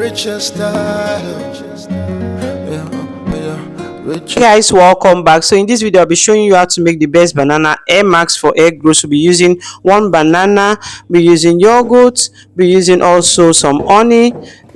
Rachel style. Hey guys, welcome back. So in this video I'll be showing you how to make the best banana hair mask for hair growth. We'll be using one banana, be using yogurt, be using also some honey,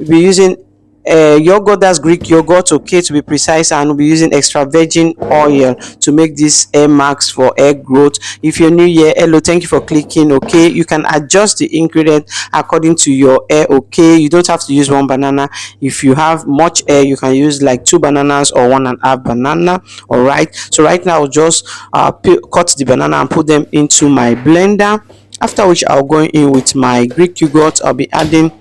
be using yogurt, that's Greek yogurt, okay, to be precise, and we'll be using extra virgin oil to make this hair mask for hair growth. If you're new here, hello, thank you for clicking. Okay, you can adjust the ingredient according to your hair. Okay, you don't have to use one banana. If you have much hair, you can use like 2 bananas or 1.5 banana. All right, so right now I'll just cut the banana and put them into my blender, after which I'll go in with my Greek yogurt. I'll be adding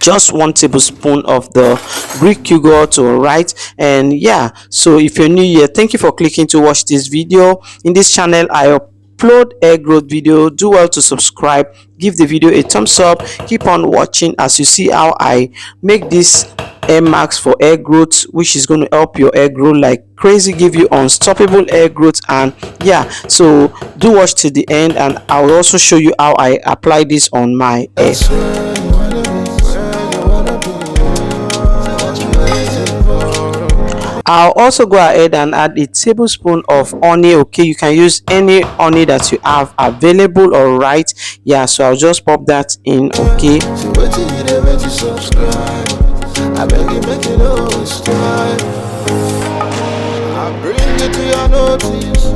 just 1 tablespoon of the Greek yogurt. All right, and yeah, so if you're new here, thank you for clicking to watch this video. In this channel I upload hair growth video. Do well to subscribe, give the video a thumbs up, keep on watching as you see how I make this hair mask for hair growth, which is going to help your hair grow like crazy, give you unstoppable hair growth. And yeah, so do watch to the end, and I'll also show you how I apply this on my hair. I'll also go ahead and add a tablespoon of honey. Okay, you can use any honey that you have available. All right, yeah, so I'll just pop that in. Okay, I beg you, make it always time. I bring it to your notice.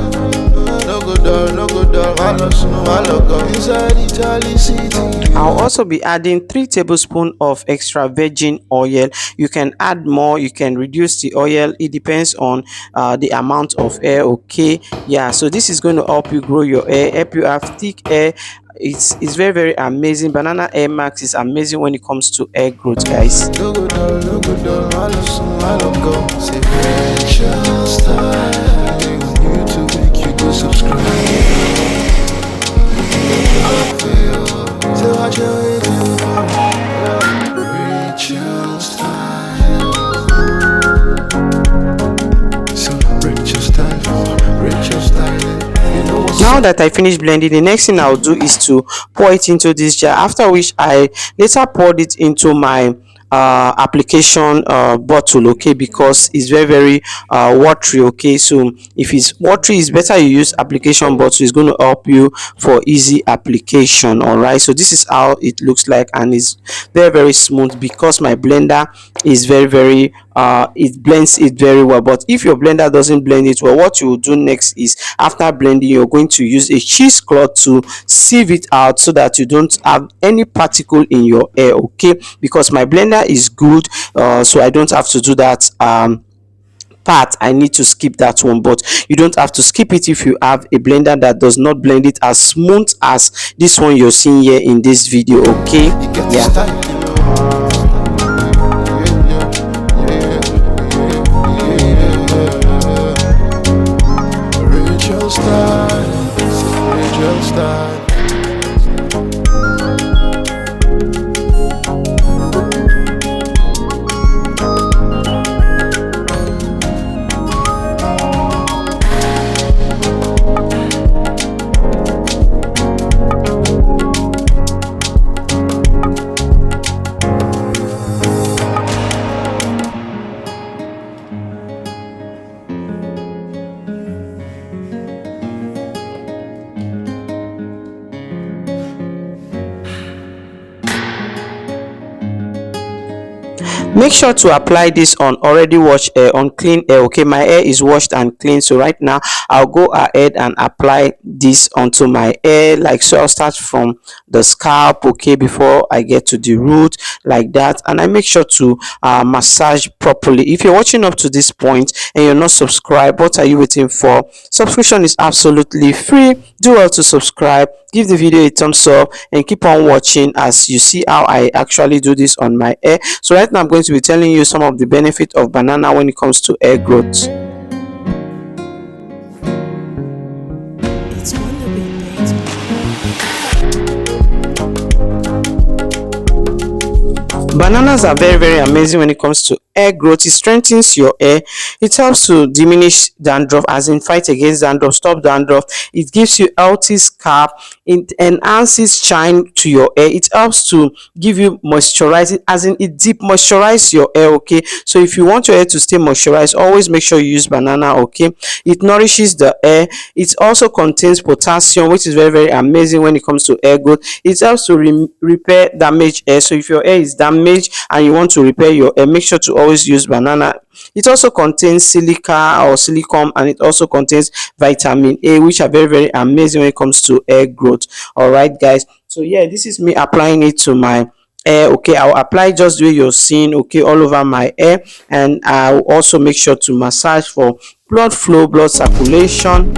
No good down, no good down. I look inside Italy city. I'll also be adding 3 tablespoons of extra virgin oil. You can add more, you can reduce the oil. It depends on the amount of hair. Okay, yeah, so this is going to help you grow your hair, help you have thick hair. It's very amazing. Banana hair mask is amazing when it comes to hair growth, guys. Now that I finished blending, the next thing I'll do is to pour it into this jar, after which I later poured it into my application bottle. Okay, because it's very watery. Okay, so if it's watery, it's better you use application bottle. It's going to help you for easy application. All right, so this is how it looks like, and it's very smooth because my blender is very it blends it very well. But if your blender doesn't blend it well, what you will do next is, after blending, you're going to use a cheesecloth to sieve it out so that you don't have any particle in your hair. Okay, because my blender is good, so I don't have to do that part. I need to skip that one, but you don't have to skip it if you have a blender that does not blend it as smooth as this one you're seeing here in this video. Okay, yeah. Make sure to apply this on already washed hair, on clean hair. Okay, my hair is washed and clean, so right now I'll go ahead and apply this onto my hair like so. I'll start from the scalp, okay, before I get to the root, like that. And I make sure to massage properly. If you're watching up to this point and you're not subscribed, what are you waiting for? Subscription is absolutely free. Do well to subscribe, give the video a thumbs up, and keep on watching as you see how I actually do this on my hair. So right now I'm going to be telling you some of the benefits of banana when it comes to hair growth. Bananas are very amazing when it comes to hair growth, it strengthens your hair, it helps to diminish dandruff, as in fight against dandruff, stop dandruff, it gives you healthy scalp, it enhances shine to your hair, it helps to give you moisturize, as in it deep moisturize your hair. Okay, so if you want your hair to stay moisturized, always make sure you use banana. Okay, it nourishes the hair, it also contains potassium, which is very amazing when it comes to hair growth. It helps to repair damaged hair. So if your hair is damaged and you want to repair your hair, make sure to always use banana. It also contains silica or silicone, and it also contains vitamin A, which are very amazing when it comes to hair growth. All right, guys, so yeah, this is me applying it to my hair. Okay, I'll apply just the way you're seeing, okay, all over my hair, and I'll also make sure to massage for blood flow, blood circulation.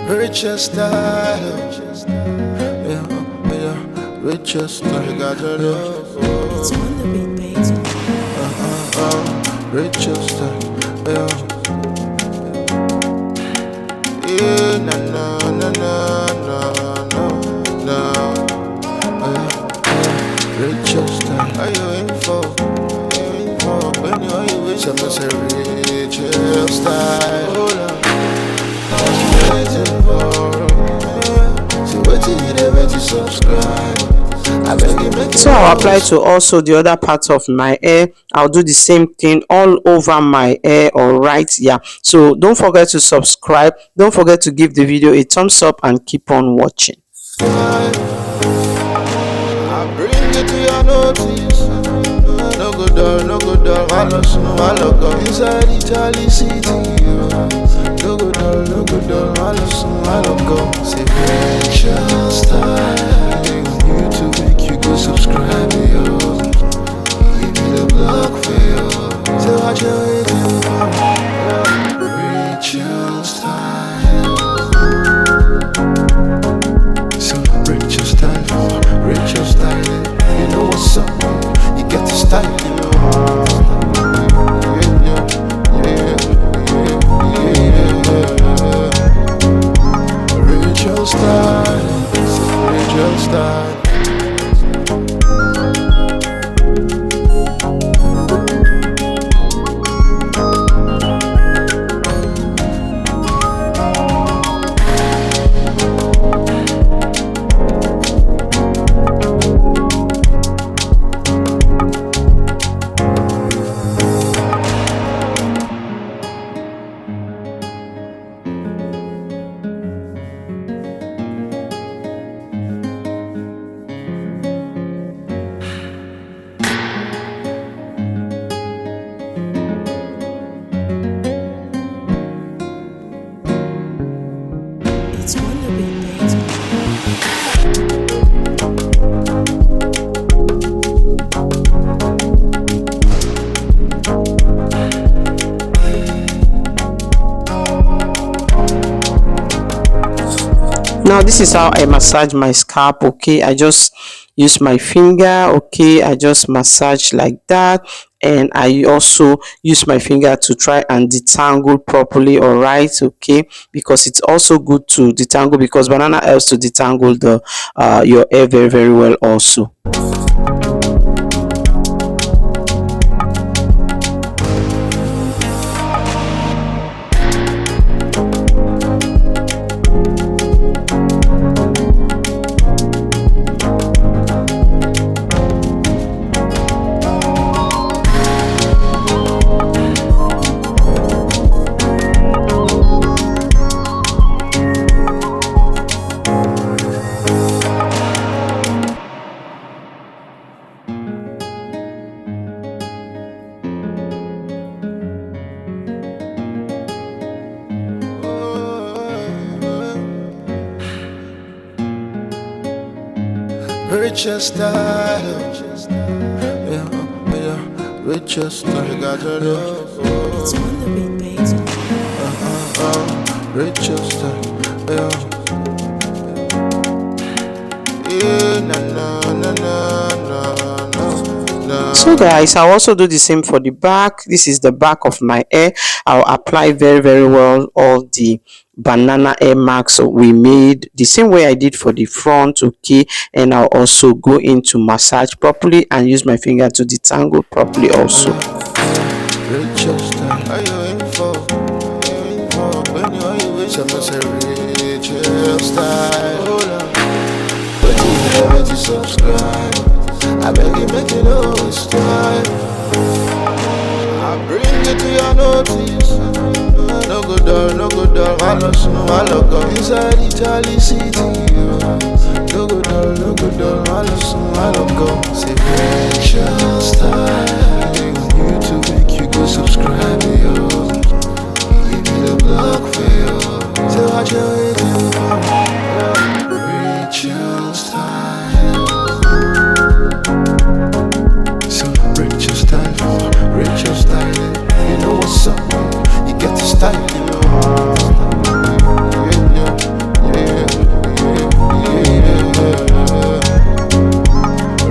Rachelshairstyle, yeah, Rachelshairstyle. You got to know. It's on the beat, baby. Rachelshairstyle, yeah, na na na na na na. Rachelshairstyle, are you in for? When you wait, someone say Rachelshairstyle. Hold on. So I'll apply to also the other parts of my hair. I'll do the same thing all over my hair. All right, yeah, so don't forget to subscribe, don't forget to give the video a thumbs up, and keep on watching. I bring it to your notice. No good dog, no good dog. I love go inside Italy city. No good dog, no good dog. I love go. Say Rachelshairstyle. On YouTube, make you go subscribe, yo. Give me the block for you. Say what you waiting for? Rachelshairstyle. So Rachelshairstyle, Rachelshairstyle. You know what's up? You get the style, you know. Rachelshairstyle, Rachelshairstyle. It's on the beat, baby. Now this is how I massage my scalp. Okay, I just use my finger. Okay, I just massage like that, and I also use my finger to try and detangle properly. All right, okay, because it's also good to detangle, because banana helps to detangle the your hair very well also. Rachel style. Yeah, yeah, Rachel style. You got to know. It's on the beat, baby. Rachel style. Yeah, yeah, na na na na na na. So guys, I'll also do the same for the back. This is the back of my hair. I'll apply very well all the banana hair marks we made the same way I did for the front. Okay, and I'll also go into massage properly and use my finger to detangle properly also. Rachel style. Are you in for? When you wish I must say Rachel style. Hold on. But you never to subscribe. I beg you make it always time. I bring it to your notice. No good dog, no good dog. Hairloss, no hairloss. Inside Italy city. No good dog, no good dog. Hairloss, no hairloss. Say Rachel style. YouTube make you go subscribe, yo. Give me the block for you. So watch your waiting for Rachel style. So Rachel style, Rachel style. You know what's up? You get the style, you know.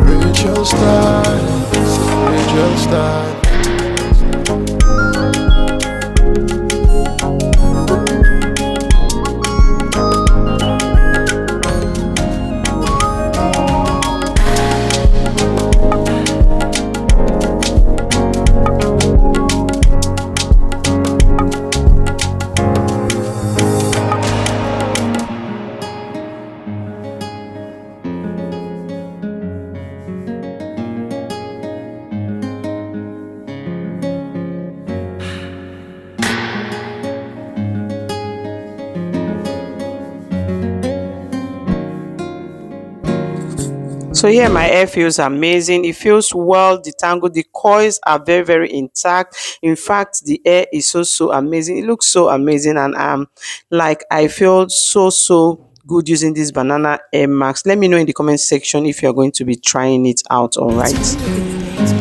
Rachel style, Rachel style. So here my hair feels amazing. It feels well detangled. The coils are very intact. In fact, the hair is so amazing. It looks so amazing, and I feel so good using this banana hair mask. Let me know in the comment section if you're going to be trying it out. All It's right. on the beat, baby.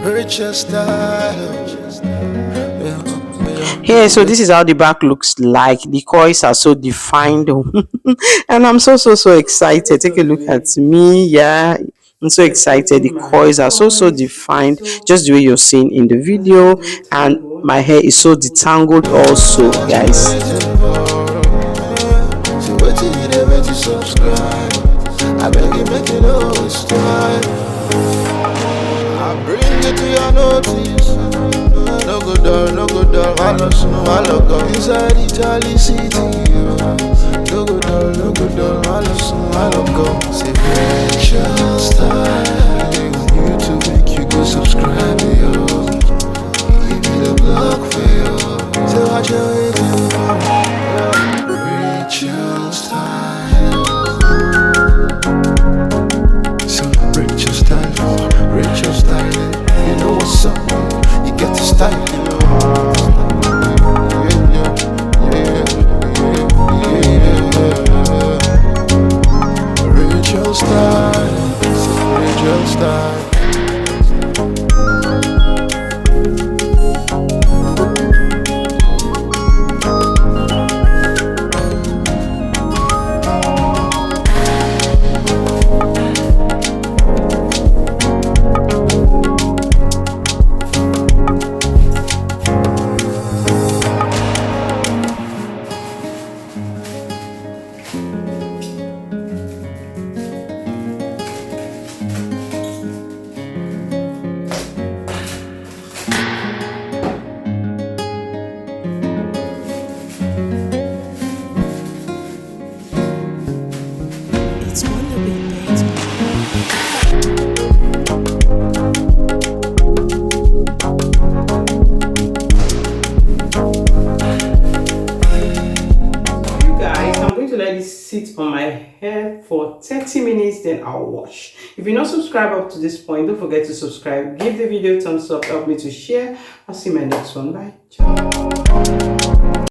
Rachel style. Yeah, yeah. Here, so this is how the back looks like. The coils are so defined. And I'm so excited. Take a look at me. Yeah, I'm so excited. The coils are so defined, just the way you're seeing in the video. And my hair is so detangled also, guys. So what you never to subscribe. I beg you make it always time. I bring it to your notice. No good dog, no good dog. Hairloss, no hairloss. Inside Italy city. No good dog, no good dog. Hairloss, no hairloss. Say Rachel style. YouTube make you go subscribe, yo. Give me the block for you. So watch your waiting for Rachel style. So Rachel style, Rachel style. You know what's up? You get the style, you know. Rachel style, minutes, then I'll wash. If you're not subscribed up to this point, don't forget to subscribe, give the video a thumbs up, help me to share. I'll see you in my next one. Bye. Ciao.